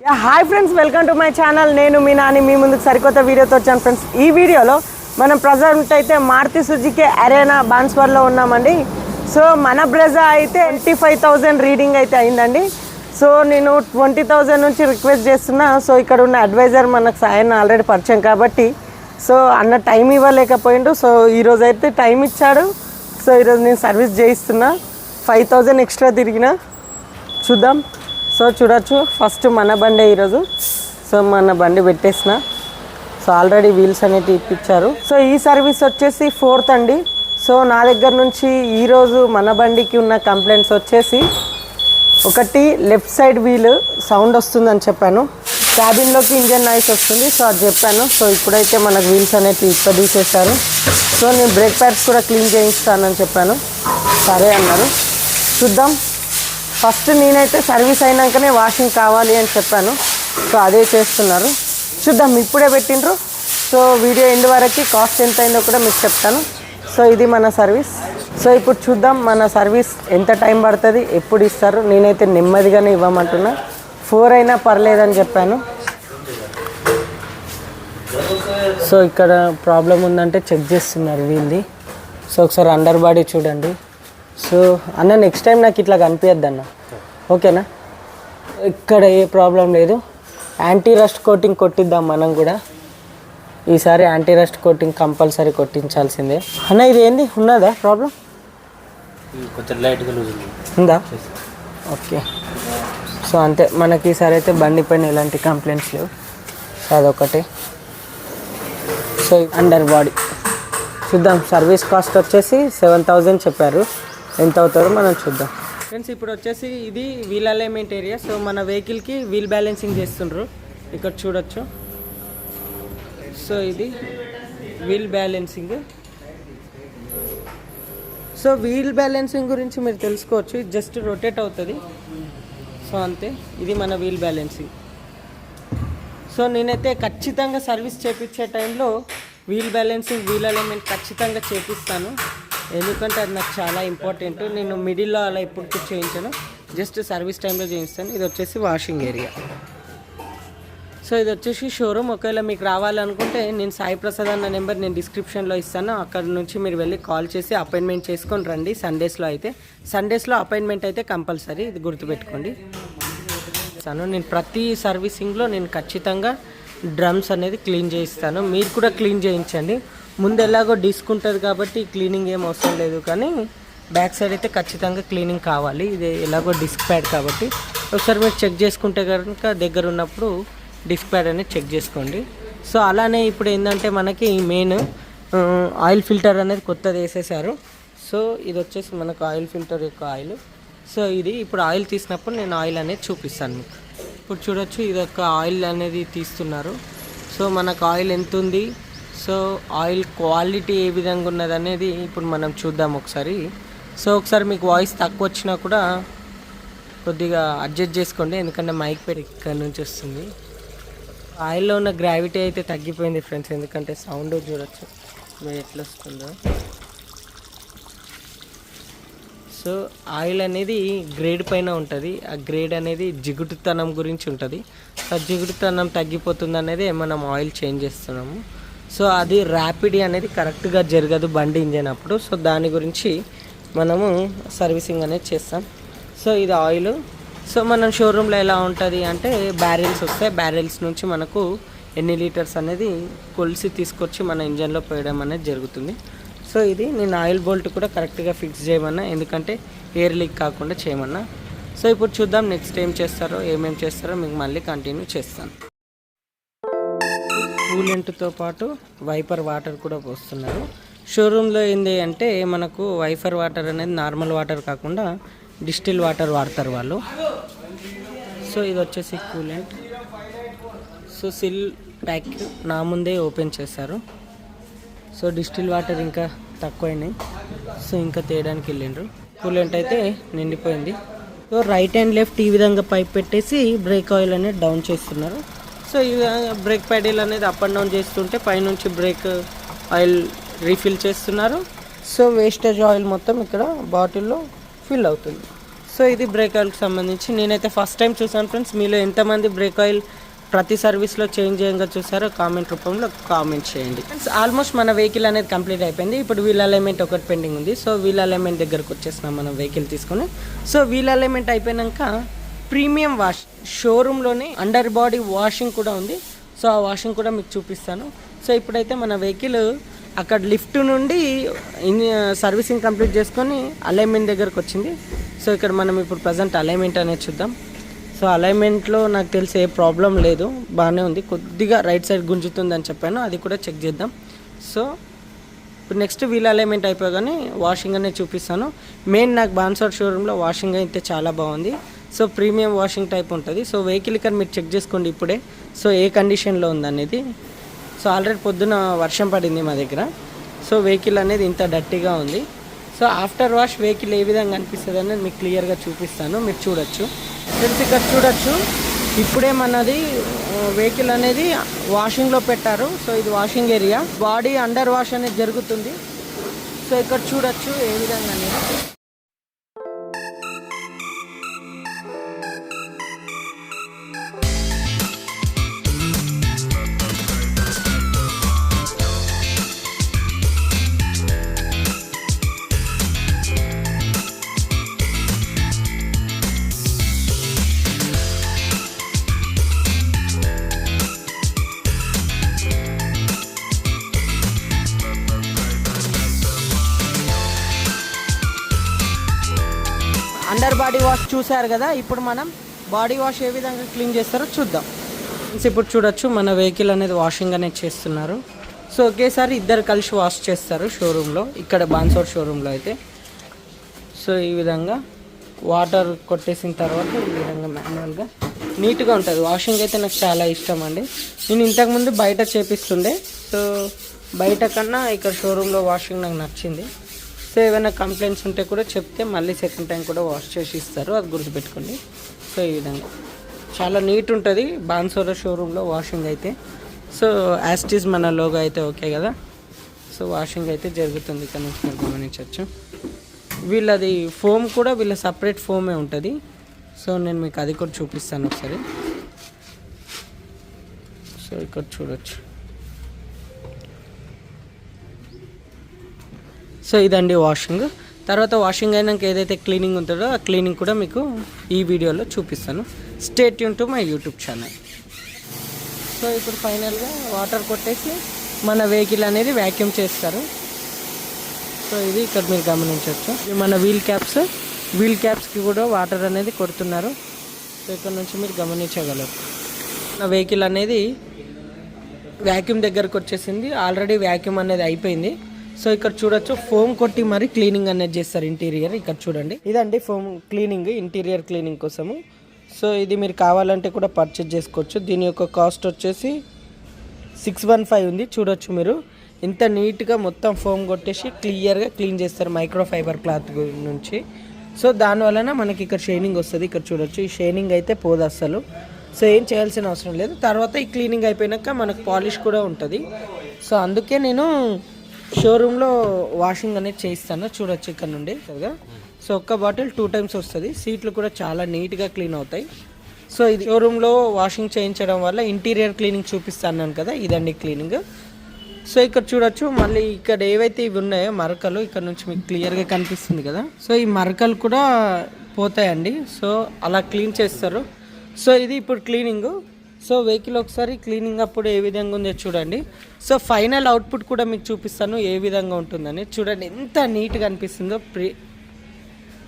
Hi friends, welcome to my channel. నేను మీ నాని మీ ముందుకు సరికొత్త వీడియోతో వచ్చాను ఫ్రెండ్స్. ఈ వీడియోలో మనం ప్రజెంట్ అయితే మారుతి సుజుకి అరేనా బాన్స్వాడలో ఉన్నామండి. సో మన బ్రెజా అయితే 25,000 రీడింగ్ అయితే అయిందండి. సో నేను 20,000 నుంచి రిక్వెస్ట్ చేస్తున్నా. సో ఇక్కడ ఉన్న అడ్వైజర్ మనకు సాయన్న ఆల్రెడీ పరిచయం కాబట్టి సో అన్న టైం ఇవ్వలేకపోయిండు. సో ఈరోజు అయితే టైం ఇచ్చాడు. సో ఈరోజు నేను సర్వీస్ చేయిస్తున్నా. 5,000 ఎక్స్ట్రా తిరిగిన చూద్దాం. సో చూడొచ్చు, ఫస్ట్ మన బండే ఈరోజు. సో మన బండి పెట్టేసిన. సో ఆల్రెడీ వీల్స్ అనేవి ఇప్పించారు. సో ఈ సర్వీస్ వచ్చేసి 4th అండి. సో నా దగ్గర నుంచి ఈరోజు మన బండికి ఉన్న కంప్లైంట్స్ వచ్చేసి, ఒకటి లెఫ్ట్ సైడ్ వీల్ సౌండ్ వస్తుందని చెప్పాను, క్యాబిన్లోకి ఇంజన్ నాయిస్ వస్తుంది. సో అది చెప్పాను. సో ఇప్పుడైతే మనకు వీల్స్ అనేవి తీసేశారు. సో నేను బ్రేక్ ప్యాడ్స్ కూడా క్లీన్ చేయిస్తానని చెప్పాను. సరే అన్నారు. చూద్దాం. ఫస్ట్ నేనైతే సర్వీస్ అయినాకనే వాషింగ్ కావాలి అని చెప్పాను. సో అదే చేస్తున్నారు. చూద్దాం. ఇప్పుడే పెట్టిండ్రు. సో వీడియో ఎండ్ వరకు కాస్ట్ ఎంత అయిందో కూడా మీకు చెప్తాను. సో ఇది మన సర్వీస్. సో ఇప్పుడు చూద్దాం మన సర్వీస్ ఎంత టైం పడుతుంది, ఎప్పుడు ఇస్తారు. నేనైతే నెమ్మదిగానే ఇవ్వమంటున్నా. 4 అయినా పర్లేదని చెప్పాను. సో ఇక్కడ ప్రాబ్లం ఉందంటే చెక్ చేస్తున్నారు వీళ్ళది. సో ఒకసారి అండర్ బాడీ చూడండి. సో అన్న నెక్స్ట్ టైం నాకు ఇట్లా కనిపించద్దు అన్న, ఓకేనా? ఇక్కడ ఏ ప్రాబ్లం లేదు. యాంటీ రస్ట్ కోటింగ్ కొట్టిద్దాం మనం కూడా. ఈసారి యాంటీ రస్ట్ కోటింగ్ కంపల్సరీ కొట్టించాల్సిందే. అన్న ఇది ఏంది, ఉన్నదా ప్రాబ్లం? కొంచెం లైట్గా లూజ్ ఉందా? ఓకే. సో అంతే, మనకి ఈసారి అయితే బండి పైన ఎలాంటి కంప్లైంట్స్ లేవు. సో అదొకటి. సో అండర్ బాడీ చూద్దాం. సర్వీస్ కాస్ట్ వచ్చేసి 7,000 చెప్పారు. ఎంత అవుతుందో మనం చూద్దాం ఫ్రెండ్స్. ఇప్పుడు వచ్చేసి ఇది వీల్ అలైన్మెంట్ ఏరియా. సో మన వెహికల్కి వీల్ బ్యాలెన్సింగ్ చేస్తుండ్రు, ఇక్కడ చూడొచ్చు. సో ఇది wheel balancing. So wheel balancing గురించి మీరు తెలుసుకోవచ్చు. ఇది జస్ట్ రొటేట్ అవుతుంది. సో అంతే, ఇది మన వీల్ బ్యాలెన్సింగ్. సో నేనైతే ఖచ్చితంగా సర్వీస్ చేయించే టైంలో వీల్ బ్యాలెన్సింగ్, వీల్ అలైన్మెంట్ ఖచ్చితంగా చేపిస్తాను. ఎందుకంటే అది నాకు చాలా ఇంపార్టెంట్. నేను మిడిల్లో అలా ఇప్పుడు చేయించాను, జస్ట్ సర్వీస్ టైంలో చేయిస్తాను. ఇది వచ్చేసి వాషింగ్ ఏరియా. సో ఇది వచ్చేసి షోరూమ్. ఒకవేళ మీకు రావాలనుకుంటే నేను సాయి ప్రసాద్ అన్న నెంబర్ నేను డిస్క్రిప్షన్లో ఇస్తాను. అక్కడ నుంచి మీరు వెళ్ళి కాల్ చేసి అపాయింట్మెంట్ చేసుకొని రండి. సండేస్లో అపాయింట్మెంట్ అయితే కంపల్సరీ, ఇది గుర్తుపెట్టుకోండి. నేను ప్రతి సర్వీసింగ్లో నేను ఖచ్చితంగా డ్రమ్స్ అనేది క్లీన్ చేయిస్తాను. మీరు కూడా క్లీన్ చేయించండి. ముందు ఎలాగో డిస్క్ ఉంటుంది కాబట్టి క్లీనింగ్ ఏం అవసరం లేదు, కానీ బ్యాక్ సైడ్ అయితే ఖచ్చితంగా క్లీనింగ్ కావాలి. ఇది ఎలాగో డిస్క్ ప్యాడ్ కాబట్టి ఒకసారి మీరు చెక్ చేసుకుంటే కనుక దగ్గర ఉన్నప్పుడు డిస్క్ ప్యాడ్ అనేది చెక్ చేసుకోండి. సో అలానే ఇప్పుడు ఏంటంటే మనకి మెయిన్ ఆయిల్ ఫిల్టర్ అనేది కొత్తది వేసేసారు. సో ఇది వచ్చేసి మనకు ఆయిల్ ఫిల్టర్ యొక్క ఆయిల్. సో ఇది ఇప్పుడు ఆయిల్ తీసినప్పుడు నేను ఆయిల్ అనేది చూపిస్తాను మీకు. ఇప్పుడు చూడొచ్చు, ఇది ఒక ఆయిల్ అనేది తీస్తున్నారు. సో మనకు ఆయిల్ ఎంత ఉంది, సో ఆయిల్ క్వాలిటీ ఏ విధంగా ఉన్నది అనేది ఇప్పుడు మనం చూద్దాం ఒకసారి. సో ఒకసారి మీకు వాయిస్ తక్కువ వచ్చినా కూడా కొద్దిగా అడ్జస్ట్ చేసుకోండి, ఎందుకంటే మైక్ పెట్టి ఇక్కడ నుంచి వస్తుంది. ఆయిల్లో ఉన్న గ్రావిటీ అయితే తగ్గిపోయింది ఫ్రెండ్స్, ఎందుకంటే సౌండ్ చూడొచ్చు మీరు ఎట్లా వస్తుందో. సో ఆయిల్ అనేది గ్రేడ్ పైన ఉంటుంది. ఆ గ్రేడ్ అనేది జిగుటుతనం గురించి ఉంటుంది. ఆ జిగుటుతనం తగ్గిపోతుంది అనేది మనం ఆయిల్ చేంజ్ చేస్తున్నాము. సో అది ర్యాపిడ్ అనేది కరెక్ట్గా జరగదు బండి ఇంజన్ అప్పుడు. సో దాని గురించి మనము సర్వీసింగ్ అనేది చేస్తాం. సో ఇది ఆయిల్. సో మనం షోరూంలో ఎలా ఉంటుంది అంటే బ్యారెల్స్ వస్తాయి. బ్యారెల్స్ నుంచి మనకు ఎన్ని లీటర్స్ అనేది కొలిసి తీసుకొచ్చి మన ఇంజన్లో పోయడం అనేది జరుగుతుంది. సో ఇది నేను ఆయిల్ బోల్ట్ కూడా కరెక్ట్గా ఫిక్స్ చేయమన్నా, ఎందుకంటే ఎయిర్ లీక్ కాకుండా చేయమన్నా. సో ఇప్పుడు చూద్దాం నెక్స్ట్ ఏం చేస్తారో, ఏమేమి చేస్తారో మీకు మళ్ళీ కంటిన్యూ చేస్తాను. కూలెంట్తో పాటు వైపర్ వాటర్ కూడా పోస్తున్నారు. షోరూంలో ఏంటి అంటే మనకు వైపర్ వాటర్ అనేది నార్మల్ వాటర్ కాకుండా డిస్టిల్ వాటర్ వాడతారు వాళ్ళు. సో ఇది వచ్చేసి కూలెంట్. సో సిల్ ప్యాక్ నా ముందే ఓపెన్ చేశారు. సో డిస్టిల్ వాటర్ ఇంకా తక్కువైనాయి. సో ఇంకా తేయడానికి వెళ్ళిండ్రు. కూలెంట్ అయితే నిండిపోయింది. సో రైట్ అండ్ లెఫ్ట్ ఈ విధంగా పైప్ పెట్టేసి బ్రేక్ ఆయిల్ అనేది డౌన్ చేస్తున్నారు. సో ఈ బ్రేక్ ప్యాడిల్ అనేది అప్ అండ్ డౌన్ చేస్తుంటే పైనుంచి బ్రేక్ ఆయిల్ రీఫిల్ చేస్తున్నారు. సో వేస్టేజ్ ఆయిల్ మొత్తం ఇక్కడ బాటిల్లో ఫిల్ అవుతుంది. సో ఇది బ్రేక్ ఆయిల్కి సంబంధించి నేనైతే ఫస్ట్ టైం చూసాను ఫ్రెండ్స్. మీలో ఎంతమంది బ్రేక్ ఆయిల్ ప్రతి సర్వీస్లో చేంజ్ చేయంగా చూసారో కామెంట్ రూపంలో కామెంట్ చేయండి ఫ్రెండ్స్. ఆల్మోస్ట్ మన వెహికల్ అనేది కంప్లీట్ అయిపోయింది. ఇప్పుడు వీల్ అలైన్మెంట్ ఒకటి పెండింగ్ ఉంది. సో వీల్ అలైన్మెంట్ దగ్గరకు వచ్చేసినాం మనం వెహికల్ తీసుకొని. సో వీల్ అలైన్మెంట్ అయిపోయాక ప్రీమియం వాష్ షోరూంలోనే అండర్ బాడీ వాషింగ్ కూడా ఉంది. సో ఆ వాషింగ్ కూడా మీకు చూపిస్తాను. సో ఇప్పుడైతే మన వెహికల్ అక్కడ లిఫ్ట్ నుండి సర్వీసింగ్ కంప్లీట్ చేసుకొని అలైన్మెంట్ దగ్గరకు వచ్చింది. సో ఇక్కడ మనం ఇప్పుడు ప్రజెంట్ అలైన్మెంట్ అనేది చూద్దాం. సో అలైన్మెంట్లో నాకు తెలిసి ఏ ప్రాబ్లం లేదు, బాగానే ఉంది. కొద్దిగా రైట్ సైడ్ గుంజుతుందని చెప్పాను, అది కూడా చెక్ చేద్దాం. సో ఇప్పుడు నెక్స్ట్ వీల్ అలైన్మెంట్ అయిపోగానే వాషింగ్ అనేది చూపిస్తాను. మెయిన్ నాకు బాన్సర్ షోరూంలో వాషింగ్ అయితే చాలా బాగుంది. సో ప్రీమియం వాషింగ్ టైప్ ఉంటుంది. సో వెహికల్ ఇక్కడ మీరు చెక్ చేసుకోండి ఇప్పుడే, సో ఏ కండిషన్లో ఉందనేది. సో ఆల్రెడీ పొద్దున వర్షం పడింది మా దగ్గర. సో వెహికల్ అనేది ఇంత డర్టీగా ఉంది. సో ఆఫ్టర్ వాష్ వెహికల్ ఏ విధంగా అనిపిస్తుంది అనేది మీకు క్లియర్గా చూపిస్తాను, మీరు చూడొచ్చు ఫ్రెండ్స్. ఇక్కడ చూడొచ్చు ఇప్పుడే మనది వెహికల్ అనేది వాషింగ్లో పెట్టారు. సో ఇది washing area, body under wash అనేది జరుగుతుంది. సో ఇక్కడ చూడొచ్చు ఏ విధంగా అనేది. అండర్ బాడీ వాష్ చూసారు కదా, ఇప్పుడు మనం బాడీ వాష్ ఏ విధంగా క్లీన్ చేస్తారో చూద్దాం. ఇప్పుడు చూడొచ్చు మన వెహికల్ అనేది వాషింగ్ అనేది చేస్తున్నారు. సో ఒకేసారి ఇద్దరు కలిసి వాష్ చేస్తారు షోరూంలో, ఇక్కడ బాన్సోర్ షోరూంలో అయితే. సో ఈ విధంగా వాటర్ కొట్టేసిన తర్వాత ఈ విధంగా మాన్యువల్గా నీట్గా ఉంటుంది. వాషింగ్ అయితే నాకు చాలా ఇష్టం అండి. నేను ఇంతకుముందు బయట చేపిస్తుండే. సో బయట కన్నా ఇక్కడ షోరూంలో వాషింగ్ నాకు నచ్చింది. సో ఏమైనా కంప్లైంట్స్ ఉంటే కూడా చెప్తే మళ్ళీ సెకండ్ టైం కూడా వాష్ చేసి ఇస్తారు, అది గుర్తుపెట్టుకోండి. సో ఈ విధంగా చాలా నీట్ ఉంటుంది బాన్సోరా షోరూంలో వాషింగ్ అయితే. సో యాస్టీస్ మన లోగో అయితే ఓకే కదా. సో వాషింగ్ అయితే జరుగుతుంది, ఇక్కడ నుంచి మీరు గమనించవచ్చు. వీళ్ళది ఫోమ్ కూడా వీళ్ళ సపరేట్ ఫోమే ఉంటుంది. సో నేను మీకు అది కూడా చూపిస్తాను ఒకసారి. సో ఇక్కడ చూడొచ్చు. సో ఇదండి వాషింగ్. తర్వాత వాషింగ్ అయినాక ఏదైతే క్లీనింగ్ ఉంటుందో ఆ క్లీనింగ్ కూడా మీకు ఈ వీడియోలో చూపిస్తాను. Stay tune to my YouTube channel. So ఇప్పుడు ఫైనల్గా వాటర్ కొట్టేసి మన వెహికల్ అనేది వ్యాక్యూమ్ చేస్తారు. సో ఇది ఇక్కడ మీరు గమనించవచ్చు. ఇది మన వీల్ క్యాప్స్కి కూడా వాటర్ అనేది కొడుతున్నారు. సో ఇక్కడ నుంచి మీరు గమనించగలరు. నా వెహికల్ అనేది వ్యాక్యూమ్ దగ్గరకు వచ్చేసింది. ఆల్రెడీ వ్యాక్యూమ్ అనేది అయిపోయింది. సో ఇక్కడ చూడొచ్చు ఫోమ్ కొట్టి మరి క్లీనింగ్ అనేది చేస్తారు ఇంటీరియర్. ఇక్కడ చూడండి, ఇదండి ఫోమ్ క్లీనింగ్, ఇంటీరియర్ క్లీనింగ్ కోసము. సో ఇది మీరు కావాలంటే కూడా పర్చేజ్ చేసుకోవచ్చు. దీని యొక్క కాస్ట్ వచ్చేసి 615 ఉంది. చూడొచ్చు మీరు ఇంత నీట్గా మొత్తం ఫోమ్ కొట్టేసి క్లియర్గా క్లీన్ చేస్తారు మైక్రో ఫైబర్ క్లాత్ నుంచి. సో దానివలన మనకి ఇక్కడ షైనింగ్ వస్తుంది. ఇక్కడ చూడొచ్చు ఈ షైనింగ్ అయితే పోదు అస్సలు. సో ఏం చేయాల్సిన అవసరం లేదు. తర్వాత ఈ క్లీనింగ్ అయిపోయాక మనకు పాలిష్ కూడా ఉంటుంది. సో అందుకే నేను షోరూంలో వాషింగ్ అనేది చేయిస్తాను. చూడొచ్చు ఇక్కడ నుండి కదా. సో ఒక్క బాటిల్ 2 times వస్తుంది. సీట్లు కూడా చాలా నీట్గా క్లీన్ అవుతాయి. సో ఇది షోరూంలో వాషింగ్ చేయించడం వల్ల ఇంటీరియర్ క్లీనింగ్ చూపిస్తాను కదా, ఇదండి క్లీనింగ్. సో ఇక్కడ చూడొచ్చు మళ్ళీ ఇక్కడ ఏవైతే ఇవి ఉన్నాయో మరకలు, ఇక్కడ నుంచి మీకు క్లియర్గా కనిపిస్తుంది కదా. సో ఈ మరకలు కూడా పోతాయండి. సో అలా క్లీన్ చేస్తారు. సో ఇది ఇప్పుడు క్లీనింగ్. సో వెహికల్ ఒకసారి క్లీనింగ్ అప్పుడు ఏ విధంగా ఉందో చూడండి. సో ఫైనల్ అవుట్పుట్ కూడా మీకు చూపిస్తాను ఏ విధంగా ఉంటుందని. చూడండి ఎంత నీట్గా అనిపిస్తుందో.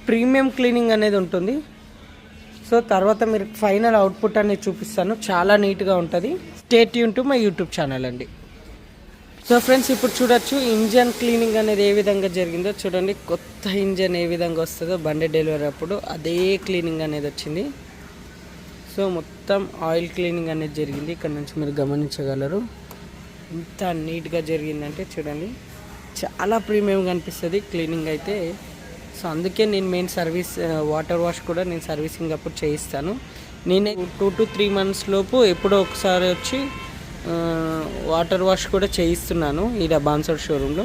ప్రీమియం క్లీనింగ్ అనేది ఉంటుంది. సో తర్వాత మీరు ఫైనల్ అవుట్పుట్ అనేది చూపిస్తాను, చాలా నీట్గా ఉంటుంది. Stay tune to my YouTube channel అండి. సో ఫ్రెండ్స్ ఇప్పుడు చూడొచ్చు ఇంజన్ క్లీనింగ్ అనేది ఏ విధంగా జరిగిందో చూడండి. కొత్త ఇంజన్ ఏ విధంగా వస్తుందో బండి డెలివరీ అప్పుడు అదే క్లీనింగ్ అనేది వచ్చింది. సో మొత్తం ఆయిల్ క్లీనింగ్ అనేది జరిగింది. ఇక్కడ నుంచి మీరు గమనించగలరు ఎంత నీట్గా జరిగిందంటే చూడండి, చాలా ప్రీమియంగా అనిపిస్తుంది క్లీనింగ్ అయితే. సో అందుకే నేను మెయిన్ సర్వీస్ వాటర్ వాష్ కూడా నేను సర్వీసింగ్ అప్పుడు చేయిస్తాను. నేనే 2 to 3 months లోపు ఎప్పుడో ఒకసారి వచ్చి వాటర్ వాష్ కూడా చేయిస్తున్నాను ఈడ బాన్సర్ షోరూంలో.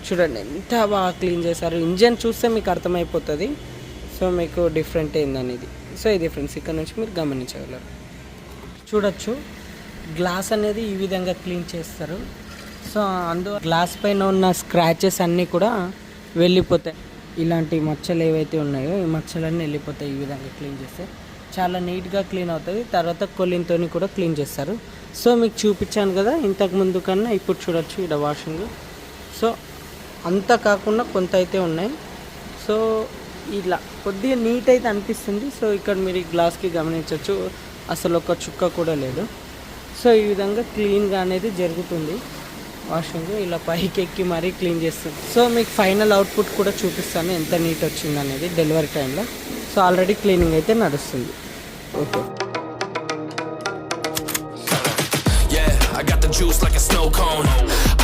చూడండి ఎంత బాగా క్లీన్ చేశారు. ఇంజన్ చూస్తే మీకు అర్థమైపోతుంది. సో మీకు డిఫరెంట్ ఏందనేది. సో ఇది ఫ్రెండ్స్ ఇక్కడ నుంచి మీరు గమనించగలరు. చూడొచ్చు గ్లాస్ అనేది ఈ విధంగా క్లీన్ చేస్తారు. సో గ్లాస్ పైన ఉన్న స్క్రాచెస్ అన్నీ కూడా వెళ్ళిపోతాయి. ఇలాంటి మచ్చలు ఏవైతే ఉన్నాయో ఈ మచ్చలన్నీ వెళ్ళిపోతాయి ఈ విధంగా క్లీన్ చేస్తే. చాలా నీట్గా క్లీన్ అవుతుంది. తర్వాత కొలిన్తో కూడా క్లీన్ చేస్తారు. సో మీకు చూపించాను కదా ఇంతకు ముందు కన్నా ఇప్పుడు చూడొచ్చు ఇక్కడ వాషింగ్. సో అంతా కాకుండా కొంత అయితే ఉన్నాయి. సో ఇలా కొద్దిగా నీట్ అయితే అనిపిస్తుంది. సో ఇక్కడ మీరు ఈ గ్లాస్కి గమనించవచ్చు అసలు ఒక చుక్క కూడా లేదు. సో ఈ విధంగా క్లీన్గా అనేది జరుగుతుంది. వాషింగ్ ఇలా పైకి ఎక్కి మరీ క్లీన్ చేస్తుంది. సో మీకు ఫైనల్ అవుట్పుట్ కూడా చూపిస్తాను ఎంత నీట్ వచ్చింది అనేది డెలివరీ టైంలో. సో ఆల్రెడీ క్లీనింగ్ అయితే నడుస్తుంది. Okay. I got the juice like a snow cone.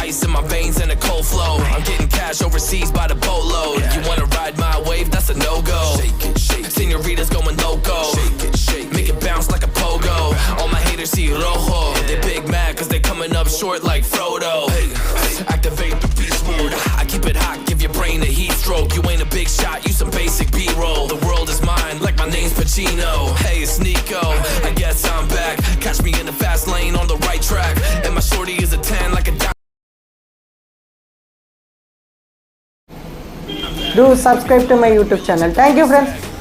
Ice in my veins and a cold flow. I'm getting cash overseas by the boatload. You wanna ride my wave? That's a no-go. Shake it, shake it. Señoritas going loco. Shake it, shake it. Make it bounce like a pogo. All my haters see rojo. They big mad cause they coming up short like Frodo. Hey, activate the beast mode. I keep it hot, give your brain a heat stroke. You ain't a big shot, you some basic B-roll. The world is mine like my name's Pacino. Hey, it's Nico. I guess I'm back. Catch me in the fast lane on the right track. And my shorty is a 10 like a dime. Do subscribe to my YouTube channel. Thank you friends.